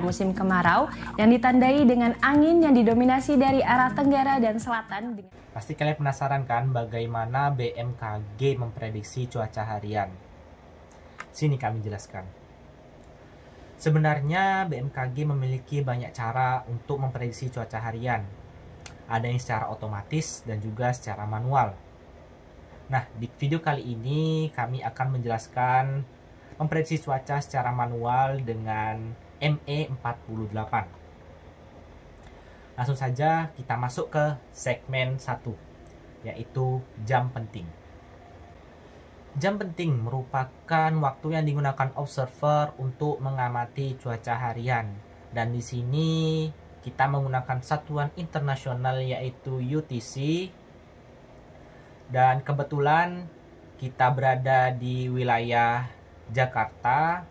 Musim kemarau yang ditandai dengan angin yang didominasi dari arah tenggara dan selatan. Pasti kalian penasaran kan bagaimana BMKG memprediksi cuaca harian? Sini kami jelaskan. Sebenarnya BMKG memiliki banyak cara untuk memprediksi cuaca harian. Ada yang secara otomatis dan juga secara manual. Nah, di video kali ini kami akan menjelaskan memprediksi cuaca secara manual dengan ME48. Langsung saja kita masuk ke segmen 1, yaitu jam penting. Jam penting merupakan waktu yang digunakan observer untuk mengamati cuaca harian. Dan di sini kita menggunakan satuan internasional yaitu UTC. Dan kebetulan kita berada di wilayah Jakarta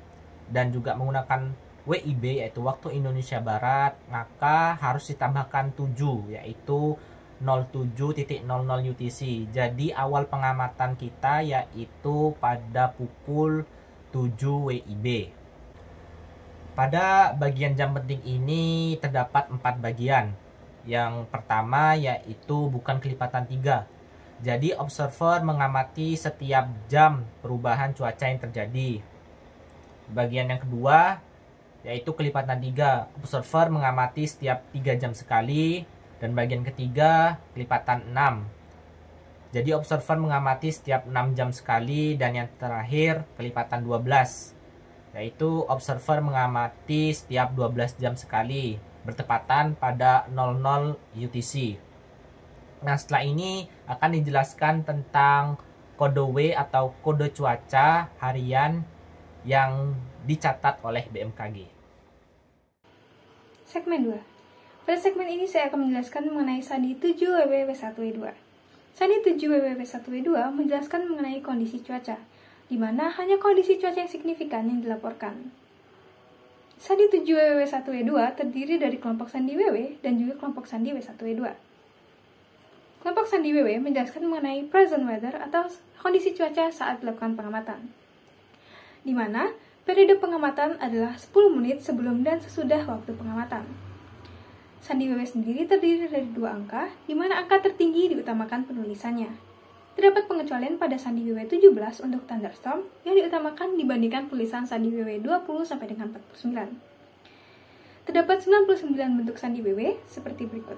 dan juga menggunakan WIB yaitu waktu Indonesia Barat, maka harus ditambahkan 7 yaitu 07.00 UTC. Jadi awal pengamatan kita yaitu pada pukul 7 WIB. Pada bagian jam penting ini terdapat 4 bagian. Yang pertama yaitu bukan kelipatan 3. Jadi observer mengamati setiap jam perubahan cuaca yang terjadi. Bagian yang kedua yaitu kelipatan 3. Observer mengamati setiap 3 jam sekali. Dan bagian ketiga kelipatan 6. Jadi observer mengamati setiap 6 jam sekali. Dan yang terakhir kelipatan 12. Yaitu observer mengamati setiap 12 jam sekali. Bertepatan pada 00 UTC. Nah, setelah ini akan dijelaskan tentang kode W atau kode cuaca harian yang dicatat oleh BMKG. Segmen 2. Pada segmen ini saya akan menjelaskan mengenai sandi 7WW1W2. Sandi 7WW1W2 menjelaskan mengenai kondisi cuaca, di mana hanya kondisi cuaca yang signifikan yang dilaporkan. Sandi 7WW1W2 terdiri dari kelompok sandi WW dan juga kelompok sandi W1W2. Kelompok sandi WW menjelaskan mengenai present weather atau kondisi cuaca saat dilakukan pengamatan, di mana periode pengamatan adalah 10 menit sebelum dan sesudah waktu pengamatan. Sandi WW sendiri terdiri dari 2 angka, di mana angka tertinggi diutamakan penulisannya. Terdapat pengecualian pada sandi WW 17 untuk thunderstorm yang diutamakan dibandingkan tulisan sandi WW 20 sampai dengan 49. Terdapat 99 bentuk sandi WW seperti berikut.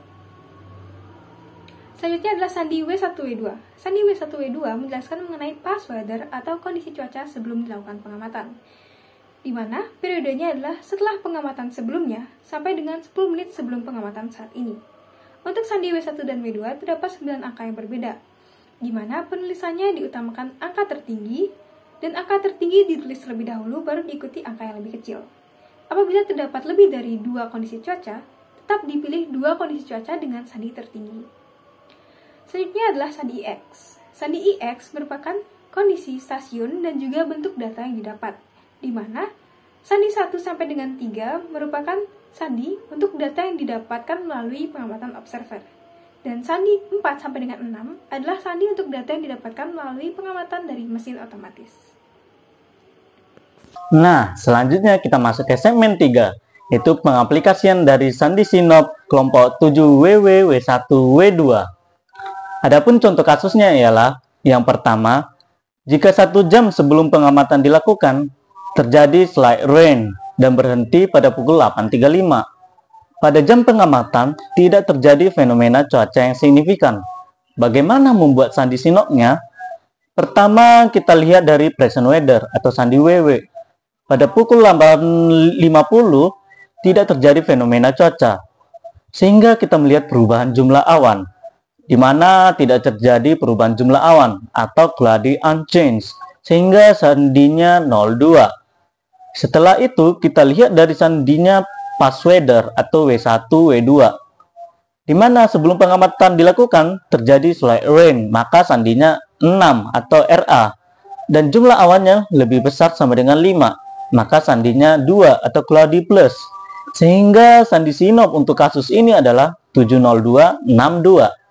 Selanjutnya adalah sandi W1W2. Sandi W1W2 menjelaskan mengenai past weather atau kondisi cuaca sebelum dilakukan pengamatan, di mana periodenya adalah setelah pengamatan sebelumnya sampai dengan 10 menit sebelum pengamatan saat ini. Untuk sandi W1 dan W2 terdapat 9 angka yang berbeda, di mana penulisannya diutamakan angka tertinggi, dan angka tertinggi ditulis terlebih dahulu baru diikuti angka yang lebih kecil. Apabila terdapat lebih dari 2 kondisi cuaca, tetap dipilih 2 kondisi cuaca dengan sandi tertinggi. Selanjutnya adalah sandi IX. Sandi IX merupakan kondisi stasiun dan juga bentuk data yang didapat, di mana sandi 1 sampai dengan 3 merupakan sandi untuk data yang didapatkan melalui pengamatan observer. Dan sandi 4 sampai dengan 6 adalah sandi untuk data yang didapatkan melalui pengamatan dari mesin otomatis. Nah, selanjutnya kita masuk ke segmen 3, yaitu pengaplikasian dari sandi sinop kelompok 7WW W1W2. Adapun contoh kasusnya ialah, yang pertama, jika 1 jam sebelum pengamatan dilakukan, terjadi slight rain dan berhenti pada pukul 8.35. Pada jam pengamatan, tidak terjadi fenomena cuaca yang signifikan. Bagaimana membuat sandi sinopnya? Pertama, kita lihat dari present weather atau sandi WW. Pada pukul 8.50, tidak terjadi fenomena cuaca, sehingga kita melihat perubahan jumlah awan, di mana tidak terjadi perubahan jumlah awan atau cloudy unchanged, sehingga sandinya 02. Setelah itu kita lihat dari sandinya past weather atau W1 W2, di mana sebelum pengamatan dilakukan terjadi slight rain, maka sandinya 6 atau RA, dan jumlah awannya lebih besar sama dengan 5, maka sandinya 2 atau cloudy plus, sehingga sandi sinop untuk kasus ini adalah 70262.